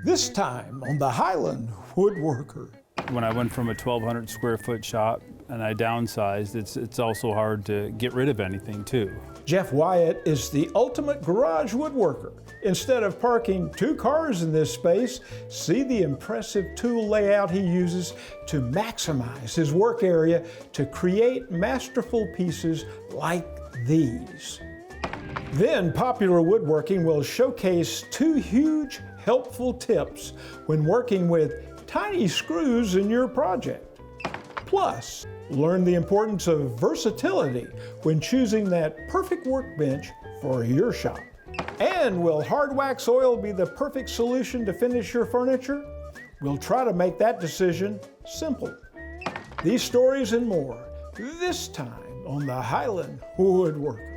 This time on the Highland Woodworker. When I went from a 1,200 square foot shop and I downsized, it's also hard to get rid of anything too. Jeff Wyatt is the ultimate garage woodworker. Instead of parking 2 cars in this space, see the impressive tool layout he uses to maximize his work area to create masterful pieces like these. Then Popular Woodworking will showcase 2 huge helpful tips when working with tiny screws in your project. Plus, learn the importance of versatility when choosing that perfect workbench for your shop. And will hard wax oil be the perfect solution to finish your furniture? We'll try to make that decision simple. These stories and more, this time on the Highland Woodworker.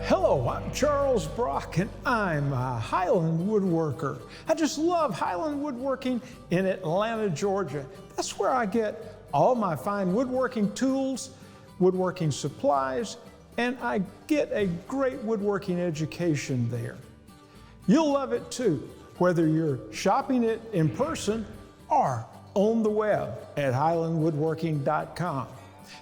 Hello, I'm Charles Brock and I'm a Highland Woodworker. I just love Highland Woodworking in Atlanta, Georgia. That's where I get all my fine woodworking tools, woodworking supplies, and I get a great woodworking education there. You'll love it too, whether you're shopping it in person or on the web at highlandwoodworking.com.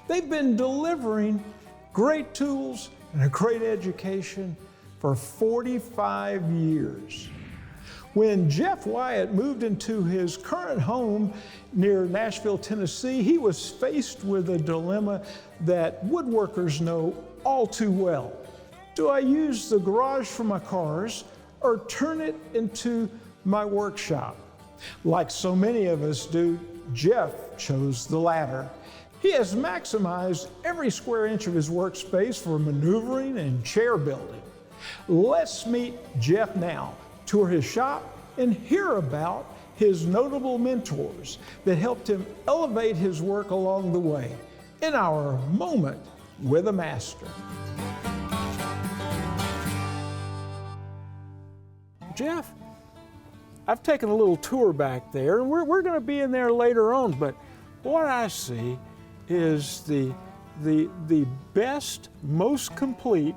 They've been delivering great tools and a great education for 45 years. When Jeff Wyatt moved into his current home near Nashville, Tennessee, he was faced with a dilemma that woodworkers know all too well. Do I use the garage for my cars or turn it into my workshop? Like so many of us do, Jeff chose the latter. He has maximized every square inch of his workspace for maneuvering and chair building. Let's meet Jeff now, tour his shop, and hear about his notable mentors that helped him elevate his work along the way in our Moment with a Master. Jeff, I've taken a little tour back there, and we're going to be in there later on, but what I see is the best, most complete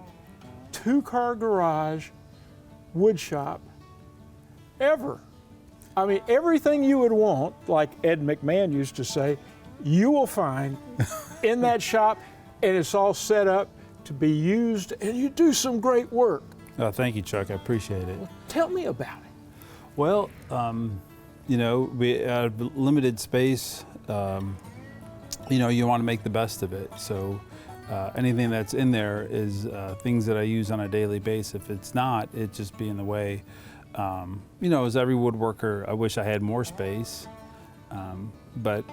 2-car garage wood shop ever. I mean, everything you would want, like Ed McMahon used to say, you will find in that shop, and it's all set up to be used, and you do some great work. Oh, thank you, Chuck. I appreciate it. Well, tell me about it. Well, you know, we have limited space. You know, you want to make the best of it. So anything that's in there is things that I use on a daily basis. If it's not, it'd just be in the way. You know, as every woodworker, I wish I had more space. But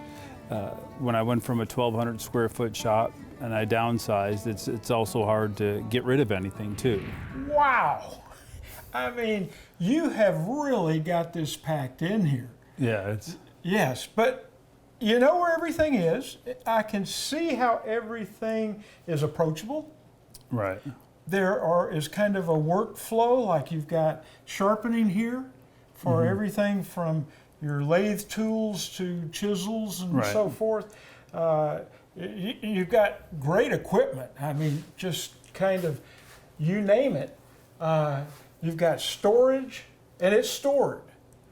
when I went from a 1,200 square foot shop and I downsized, it's also hard to get rid of anything too. Wow. I mean, you have really got this packed in here. Yeah, it's... Yes, but you know where everything is. I can see how everything is approachable. Right. There is kind of a workflow, like you've got sharpening here for everything from your lathe tools to chisels and so forth. You've got great equipment. I mean, just kind of, you name it. You've got storage, and it's stored.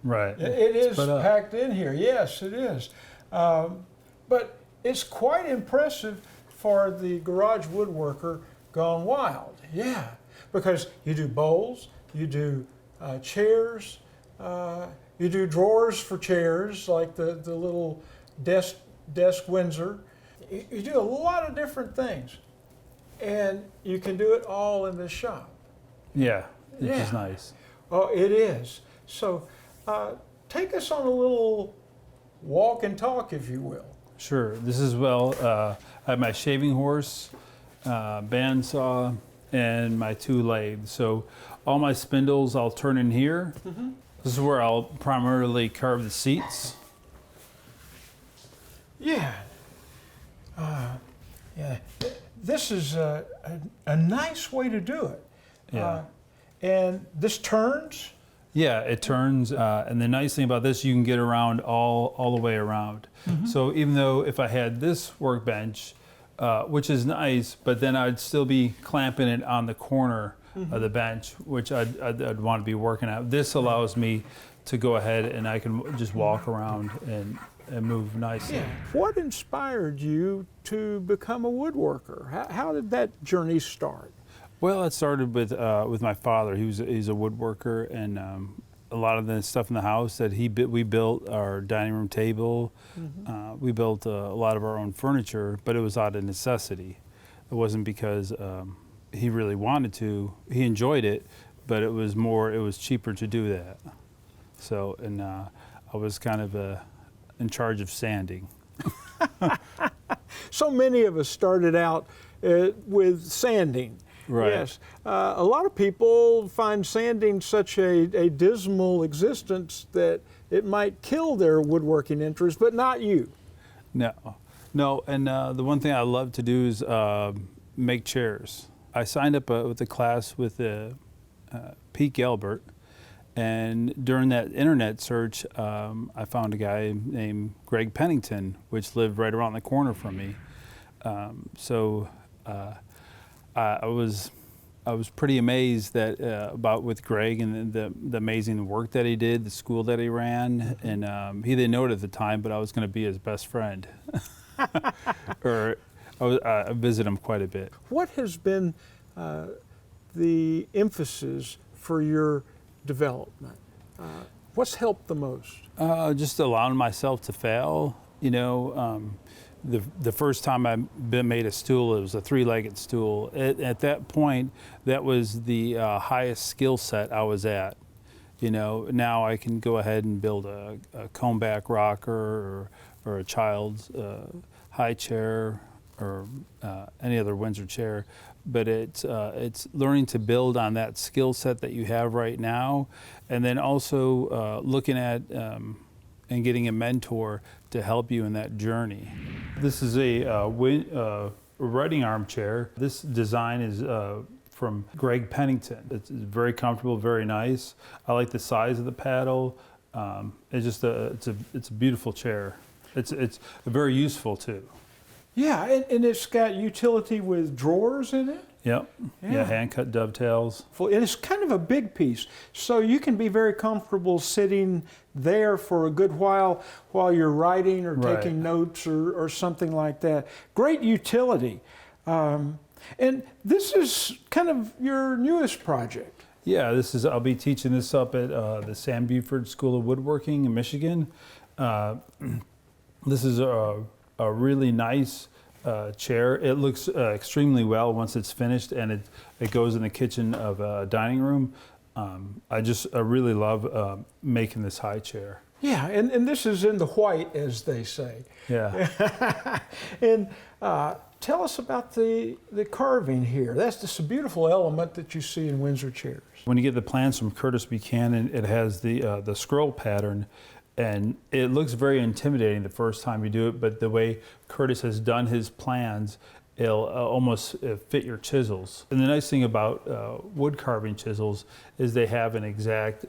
Right. It is packed in here. Yes, it is. But it's quite impressive for the garage woodworker gone wild. Yeah, because you do bowls, you do chairs, you do drawers for chairs, like the little desk Windsor. You do a lot of different things, and you can do it all in this shop. Yeah, which is nice. Oh, it is. So take us on a little walk and talk, if you will. Sure. This is, I have my shaving horse, bandsaw, and my 2 lathes. So all my spindles I'll turn in here. This is where I'll primarily carve the seats. Yeah. Yeah. This is a nice way to do it. Yeah. And this turns? Yeah, it turns, and the nice thing about this, you can get around all the way around. So even though if I had this workbench, which is nice, but then I'd still be clamping it on the corner of the bench, which I'd want to be working at. This allows me to go ahead and I can just walk around and move nicely. Yeah. What inspired you to become a woodworker? How did that journey start? Well, it started with my father. He's a woodworker, and a lot of the stuff in the house that we built our dining room table. We built a lot of our own furniture, but it was out of necessity. It wasn't because he really wanted to. He enjoyed it, but it was cheaper to do that. So, and I was kind of in charge of sanding. So many of us started out with sanding. Right. Yes. A lot of people find sanding such a dismal existence that it might kill their woodworking interest, but not you. No. And the one thing I love to do is make chairs. I signed up with a class with Pete Gelbert, and during that internet search, I found a guy named Greg Pennington, which lived right around the corner from me. I was pretty amazed about with Greg and the amazing work that he did, the school that he ran, and he didn't know it at the time, but I was going to be his best friend. Or I visit him quite a bit. What has been the emphasis for your development? What's helped the most? Just allowing myself to fail. You know, the first time I made a stool, it was a three-legged stool. At that point, that was the highest skill set I was at. You know, now I can go ahead and build a comb back rocker or a child's high chair or any other Windsor chair. But it's learning to build on that skill set that you have right now, and then also looking at and getting a mentor to help you in that journey. This is a writing armchair. This design is from Greg Pennington. It's very comfortable, very nice. I like the size of the paddle. It's a beautiful chair. It's very useful too. Yeah, and it's got utility with drawers in it. Yep. Yeah, hand-cut dovetails. And it's kind of a big piece, so you can be very comfortable sitting there for a good while you're writing or taking notes or something like that. Great utility. And this is kind of your newest project. Yeah, I'll be teaching this up at the Sam Buford School of Woodworking in Michigan. This is a really nice chair. It looks extremely well once it's finished, and it goes in the kitchen of a dining room. I really love making this high chair. Yeah, and this is in the white, as they say. Yeah. And tell us about the carving here. That's just a beautiful element that you see in Windsor chairs. When you get the plans from Curtis Buchanan, it has the scroll pattern, and it looks very intimidating the first time you do it, but the way Curtis has done his plans, it'll almost fit your chisels. And the nice thing about wood carving chisels is they have an exact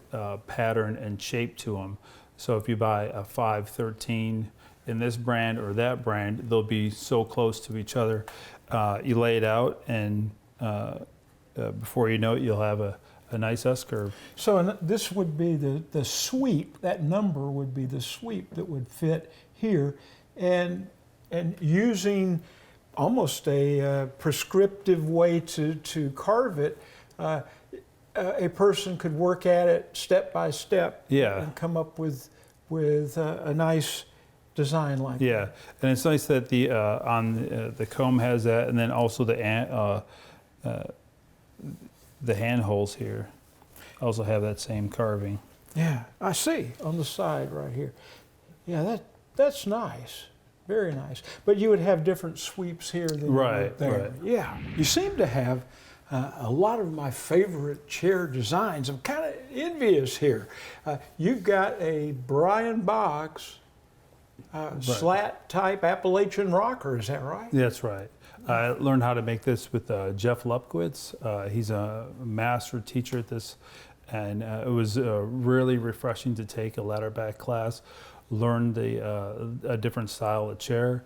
pattern and shape to them. So if you buy a 513 in this brand or that brand, they'll be so close to each other. You lay it out, and before you know it, you'll have a nice S-curve. So this would be the sweep, that number would be the sweep that would fit here, and using almost a prescriptive way to carve it, a person could work at it step by step and come up with a nice design like that. Yeah, and it's nice that the comb has that, and then also the hand holes here also have that same carving. Yeah, I see on the side right here. Yeah, that's nice, very nice. But you would have different sweeps here than right there. Right. Yeah, you seem to have a lot of my favorite chair designs. I'm kind of envious here. You've got a Brian Box slat type Appalachian rocker, is that right? That's right. I learned how to make this with Jeff Lupkowitz. He's a master teacher at this, And it was really refreshing to take a ladder back class, learn a different style of chair.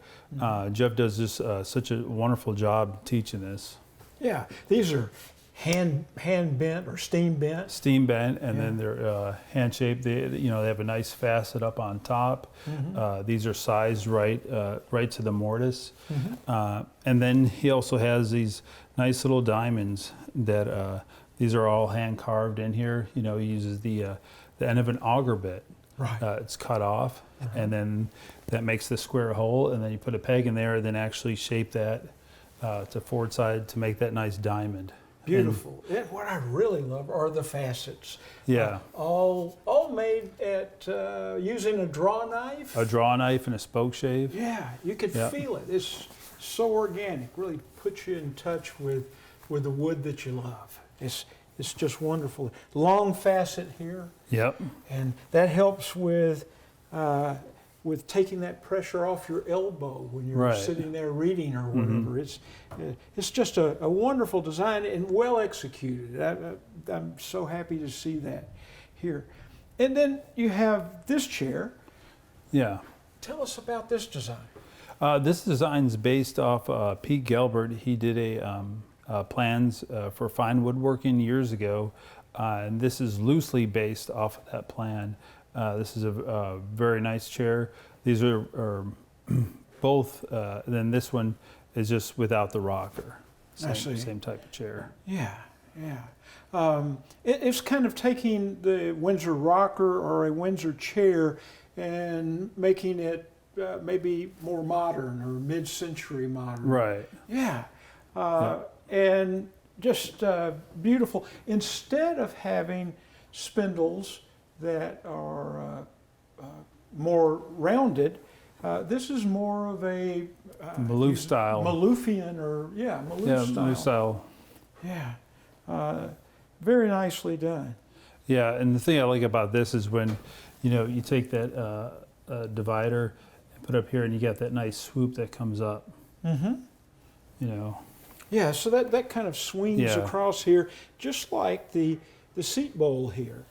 Jeff does just such a wonderful job teaching this. Yeah, these are hand bent or steam bent. Steam bent, and then they're hand shaped. They have a nice facet up on top. These are sized right to the mortise. And then he also has these nice little diamonds that these are all hand carved in here. He uses the end of an auger bit. Right. It's cut off, and then that makes the square hole, and then you put a peg in there, and then actually shape that to forward side to make that nice diamond. Beautiful. What I really love are the facets. Yeah. All made at using a draw knife. A draw knife and a spoke shave. Yeah, you could feel it. It's so organic. Really puts you in touch with the wood that you love. It's just wonderful. Long facet here. Yep. And that helps with taking that pressure off your elbow when you're sitting there reading or whatever. It's just a wonderful design and well executed. I'm so happy to see that here. And then you have this chair. Yeah. Tell us about this design. This design's based off Pete Gelbert. He did plans for fine woodworking years ago, and this is loosely based off of that plan. This is a very nice chair. These are both, then this one is just without the rocker. Same type of chair. Yeah. It's kind of taking the Windsor rocker or a Windsor chair and making it maybe more modern or mid-century modern. Right. Yeah. And just beautiful. Instead of having spindles that are more rounded, this is more of a Maloof style. Maloofian or Maloof style. Maloof style. Yeah. Very nicely done. Yeah, and the thing I like about this is when you take that divider and put it up here, and you get that nice swoop that comes up. Yeah, so that kind of swings across here, just like the seat bowl here.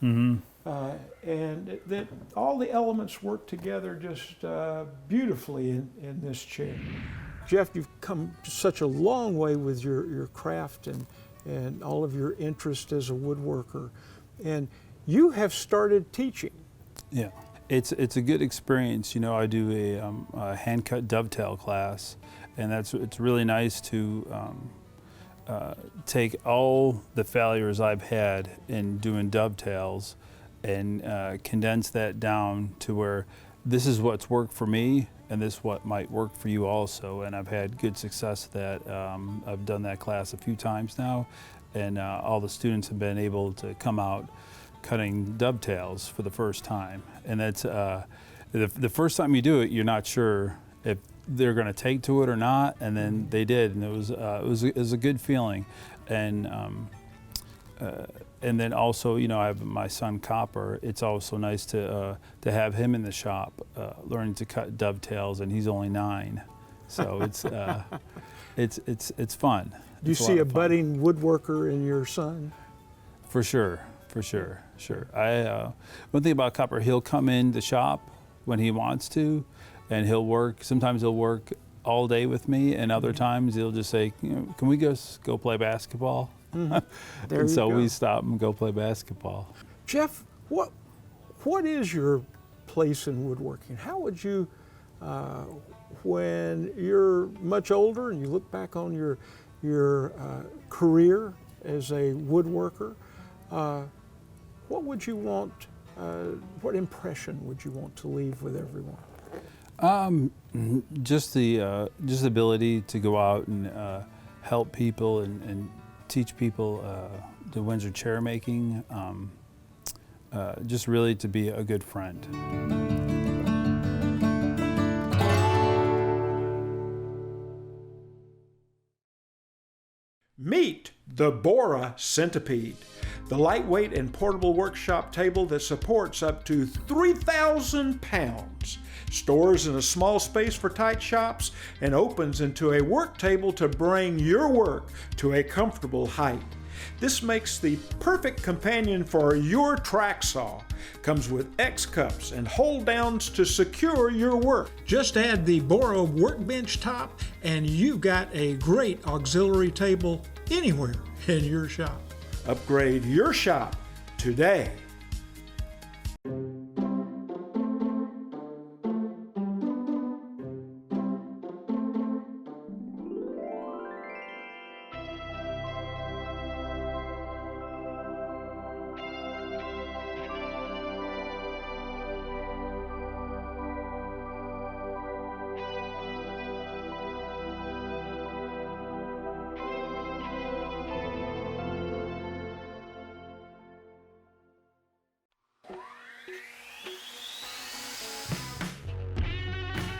And that all the elements work together just beautifully in this chair. Jeff, you've come such a long way with your craft and all of your interest as a woodworker. And you have started teaching. Yeah, it's a good experience. I do a hand-cut dovetail class, and it's really nice to take all the failures I've had in doing dovetails and condense that down to where this is what's worked for me and this is what might work for you also. And I've had good success that I've done that class a few times now, and all the students have been able to come out cutting dovetails for the first time. And that's the first time you do it, you're not sure if they're going to take to it or not, and then they did, and it was a good feeling. And then also, I have my son Copper. It's also nice to have him in the shop learning to cut dovetails, and he's only 9, so it's fun. Do you see a budding woodworker in your son? For sure. One thing about Copper, he'll come in the shop when he wants to, and he'll work. Sometimes he'll work all day with me, and other times he'll just say, "Can we go play basketball?" And so we stop and go play basketball. Jeff, what is your place in woodworking? How would you, when you're much older and you look back on your career as a woodworker, what would you want? What impression would you want to leave with everyone? Just the ability to go out and help people and teach people the Windsor chair making. Just really to be a good friend. Meet the Bora Centipede, the lightweight and portable workshop table that supports up to 3,000 pounds, stores in a small space for tight shops, and opens into a work table to bring your work to a comfortable height. This makes the perfect companion for your track saw. Comes with X cups and hold downs to secure your work. Just add the Boro workbench top and you've got a great auxiliary table anywhere in your shop. Upgrade your shop today.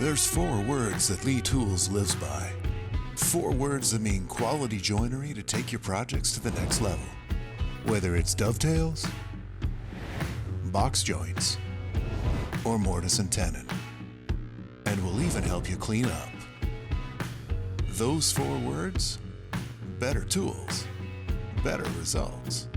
There's 4 words that Lee Tools lives by. 4 words that mean quality joinery to take your projects to the next level. Whether it's dovetails, box joints, or mortise and tenon. And we'll even help you clean up. Those 4 words: better tools, better results.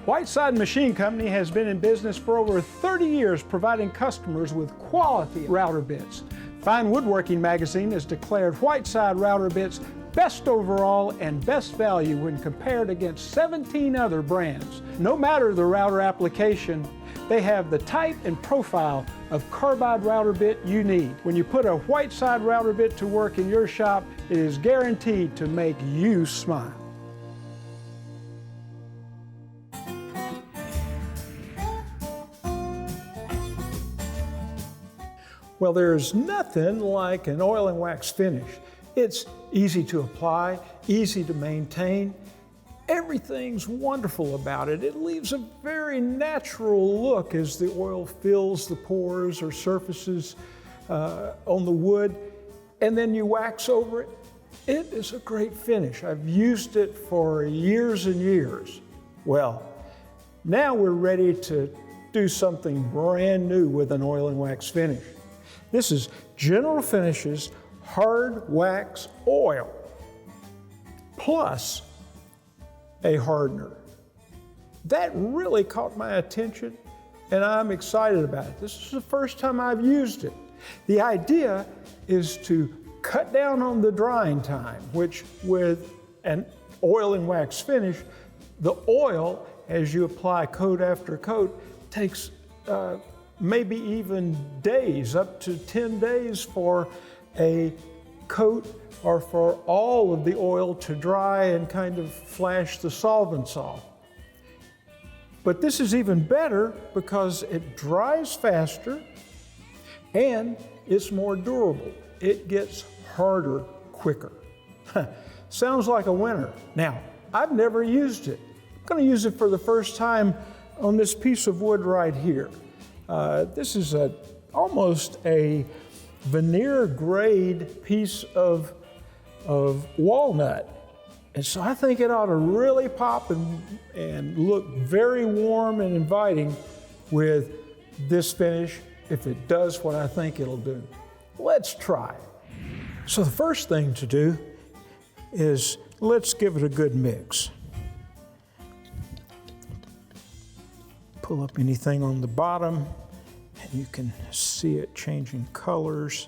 Whiteside Machine Company has been in business for over 30 years providing customers with quality router bits. Fine Woodworking Magazine has declared Whiteside router bits best overall and best value when compared against 17 other brands. No matter the router application, they have the type and profile of carbide router bit you need. When you put a Whiteside router bit to work in your shop, it is guaranteed to make you smile. Well, there's nothing like an oil and wax finish. It's easy to apply, easy to maintain. Everything's wonderful about it. It leaves a very natural look as the oil fills the pores or surfaces on the wood, and then you wax over it. It is a great finish. I've used it for years and years. Well, now we're ready to do something brand new with an oil and wax finish. This is General Finishes Hard Wax Oil plus a hardener. That really caught my attention and I'm excited about it. This is the first time I've used it. The idea is to cut down on the drying time, which with an oil and wax finish, the oil, as you apply coat after coat, takes maybe even days, up to 10 days for a coat or for all of the oil to dry and kind of flash the solvents off. But this is even better because it dries faster and it's more durable. It gets harder quicker. Sounds like a winner. Now, I've never used it. I'm going to use it for the first time on this piece of wood right here. This is almost a veneer grade piece of walnut. And so I think it ought to really pop and look very warm and inviting with this finish if it does what I think it'll do. Let's try. So the first thing to do is let's give it a good mix. Pull up anything on the bottom and you can see it changing colors.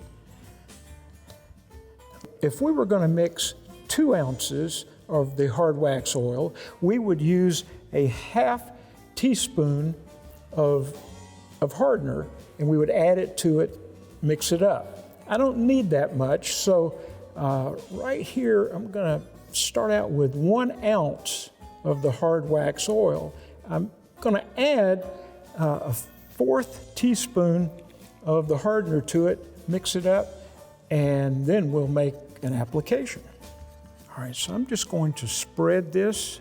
If we were going to mix 2 ounces of the hard wax oil, we would use a ½ teaspoon of hardener and we would add it to it, mix it up. I don't need that much, so right here I'm going to start out with 1 ounce of the hard wax oil. I'm going to add a 1/4 teaspoon of the hardener to it, mix it up, and then we'll make an application. All right, so I'm just going to spread this.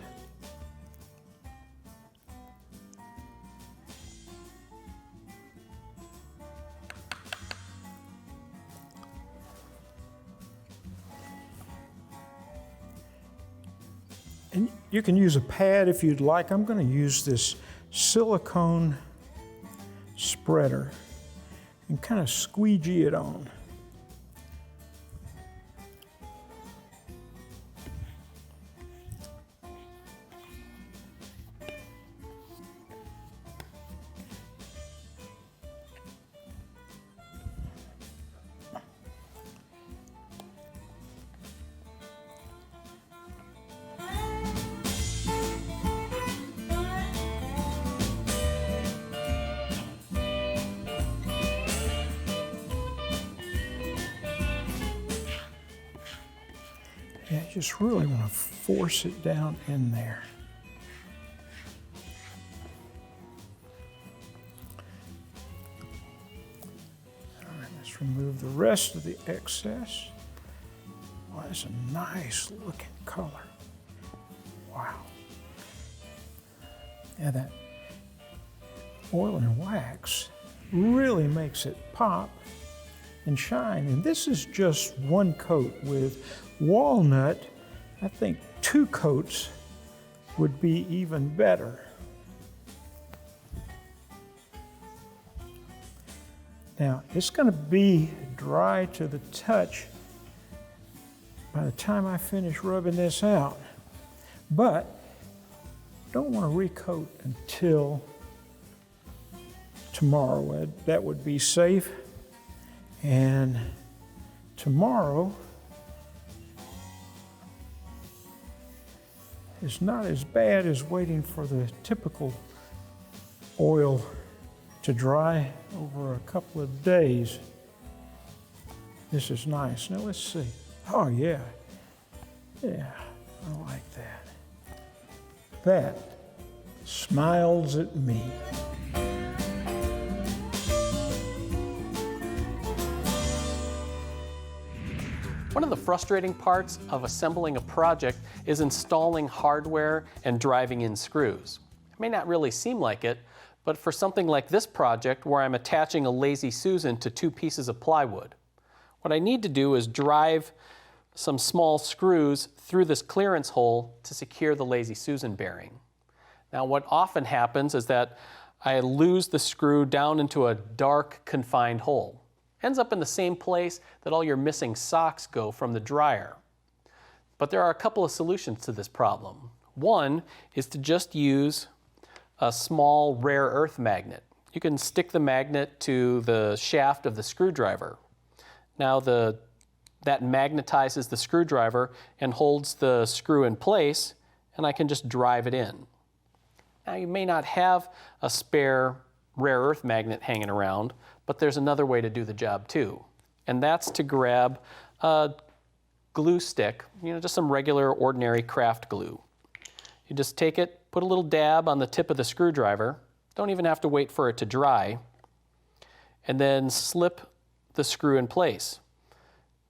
And you can use a pad if you'd like. I'm going to use this silicone spreader and kind of squeegee it on. just really want to force it down in there. All right, let's remove the rest of the excess. Well, that's a nice looking color. Wow. Yeah, that oil and wax really makes it pop and shine. And this is just one coat. With walnut, I think 2 coats would be even better. Now, it's going to be dry to the touch by the time I finish rubbing this out. But don't want to recoat until tomorrow. That would be safe. And tomorrow is not as bad as waiting for the typical oil to dry over a couple of days. This is nice. Now let's see. Oh yeah, yeah, I like that. That smiles at me. One of the frustrating parts of assembling a project is installing hardware and driving in screws. It may not really seem like it, but for something like this project where I'm attaching a Lazy Susan to 2 pieces of plywood, what I need to do is drive some small screws through this clearance hole to secure the Lazy Susan bearing. Now, what often happens is that I lose the screw down into a dark, confined hole. Ends up in the same place that all your missing socks go from the dryer. But there are a couple of solutions to this problem. One is to just use a small rare earth magnet. You can stick the magnet to the shaft of the screwdriver. Now that magnetizes the screwdriver and holds the screw in place, and I can just drive it in. Now you may not have a spare rare earth magnet hanging around, but there's another way to do the job too. And that's to grab a glue stick, just some regular ordinary craft glue. You just take it, put a little dab on the tip of the screwdriver, don't even have to wait for it to dry, and then slip the screw in place.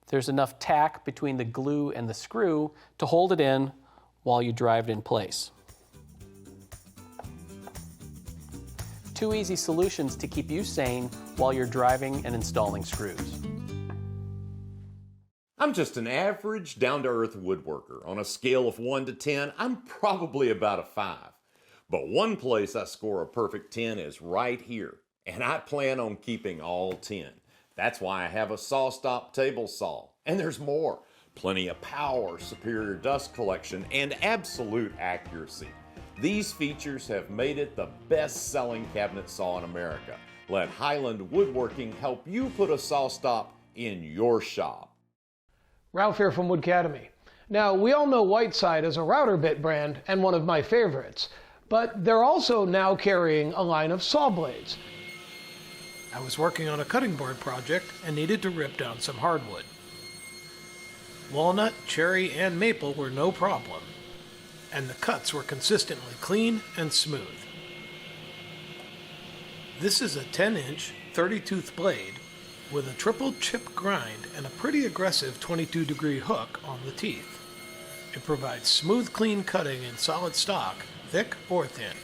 There's enough tack between the glue and the screw to hold it in while you drive it in place. 2 easy solutions to keep you sane while you're driving and installing screws. I'm just an average, down-to-earth woodworker. On a scale of 1 to 10, I'm probably about a 5. But one place I score a perfect 10 is right here, and I plan on keeping all 10. That's why I have a SawStop table saw. And there's more. Plenty of power, superior dust collection, and absolute accuracy. These features have made it the best-selling cabinet saw in America. Let Highland Woodworking help you put a SawStop in your shop. Ralph here from Wood Academy. Now, we all know Whiteside as a router bit brand and one of my favorites, but they're also now carrying a line of saw blades. I was working on a cutting board project and needed to rip down some hardwood. Walnut, cherry, and maple were no problem, and the cuts were consistently clean and smooth. This is a 10-inch, 30-tooth blade with a triple chip grind and a pretty aggressive 22-degree hook on the teeth. It provides smooth, clean cutting in solid stock, thick or thin.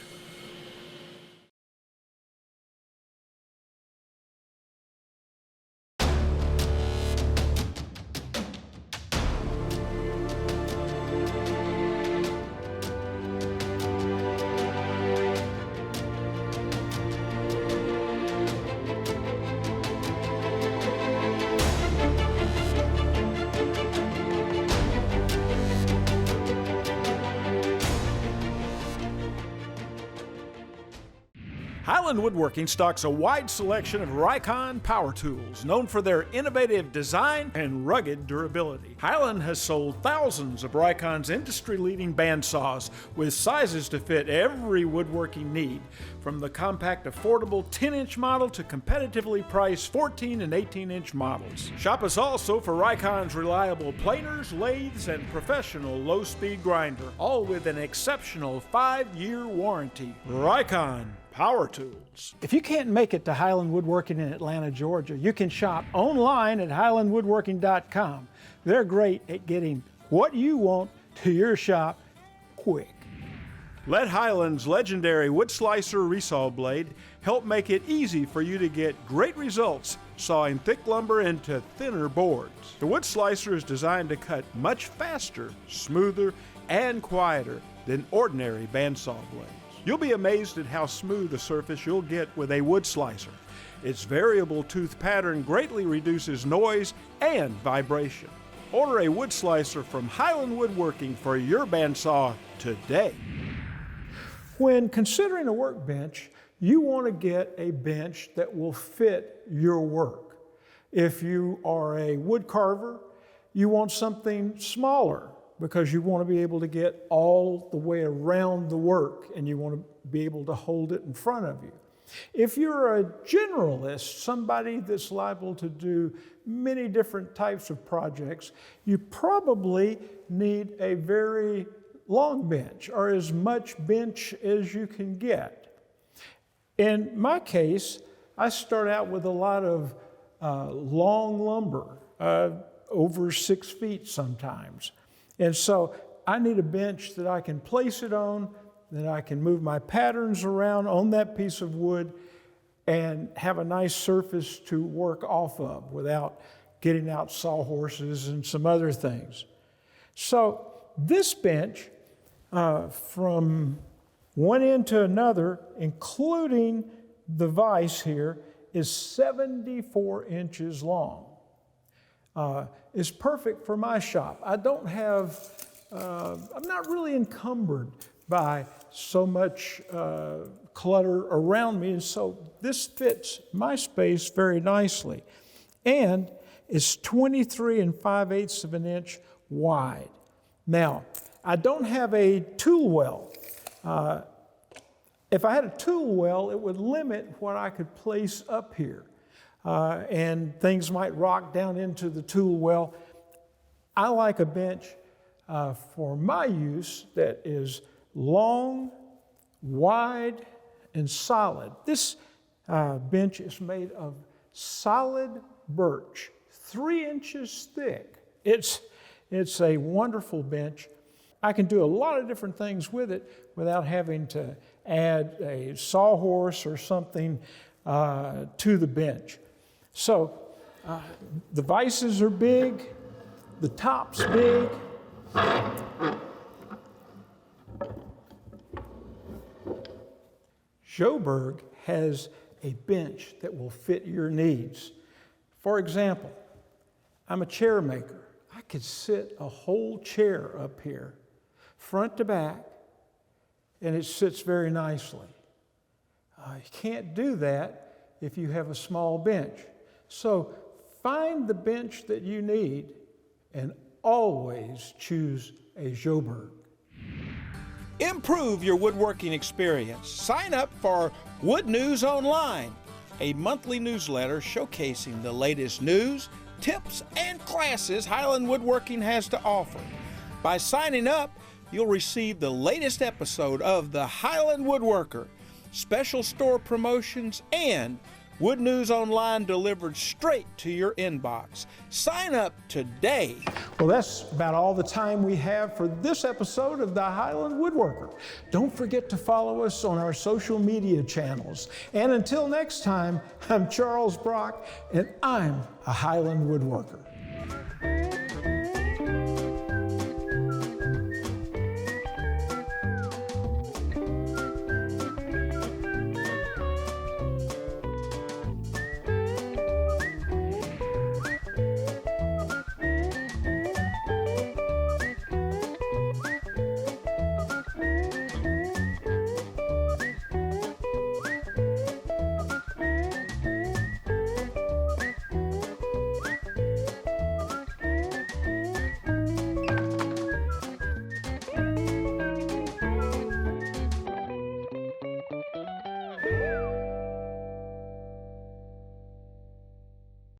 Highland Woodworking stocks a wide selection of Rikon power tools, known for their innovative design and rugged durability. Highland has sold thousands of Rikon's industry-leading bandsaws with sizes to fit every woodworking need, from the compact, affordable 10-inch model to competitively priced 14 and 18-inch models. Shop us also for Rikon's reliable planers, lathes, and professional low-speed grinder, all with an exceptional 5-year warranty. Rikon Power Tools. If you can't make it to Highland Woodworking in Atlanta, Georgia, you can shop online at highlandwoodworking.com. They're great at getting what you want to your shop quick. Let Highland's legendary wood slicer resaw blade help make it easy for you to get great results sawing thick lumber into thinner boards. The wood slicer is designed to cut much faster, smoother, and quieter than ordinary bandsaw blades. You'll be amazed at how smooth a surface you'll get with a wood slicer. Its variable tooth pattern greatly reduces noise and vibration. Order a wood slicer from Highland Woodworking for your bandsaw today. When considering a workbench, you want to get a bench that will fit your work. If you are a wood carver, you want something smaller because you want to be able to get all the way around the work and you want to be able to hold it in front of you. If you're a generalist, somebody that's liable to do many different types of projects, you probably need a very long bench or as much bench as you can get. In my case, I start out with a lot of long lumber, over 6 feet sometimes. And so I need a bench that I can place it on, that I can move my patterns around on that piece of wood and have a nice surface to work off of without getting out sawhorses and some other things. So this bench, from one end to another, including the vise here, is 74 inches long. Is perfect for my shop. I don't have, I'm not really encumbered by so much clutter around me, and so this fits my space very nicely. And it's 23 5/8 of an inch wide. Now, I don't have a tool well. If I had a tool well, it would limit what I could place up here. And things might rock down into the tool well. I like a bench for my use that is long, wide, and solid. This bench is made of solid birch, 3 inches thick. It's a wonderful bench. I can do a lot of different things with it without having to add a sawhorse or something to the bench. So the vices are big, the top's big. Joburg has a bench that will fit your needs. For example, I'm a chair maker. I could sit a whole chair up here, front to back, and it sits very nicely. You can't do that if you have a small bench. So find the bench that you need and always choose a Joburg. Improve your woodworking experience. Sign up for Wood News Online, a monthly newsletter showcasing the latest news, tips, and classes Highland Woodworking has to offer. By signing up, you'll receive the latest episode of the Highland Woodworker, special store promotions, and Wood News Online delivered straight to your inbox. Sign up today. Well, that's about all the time we have for this episode of the Highland Woodworker. Don't forget to follow us on our social media channels. And until next time, I'm Charles Brock, and I'm a Highland Woodworker.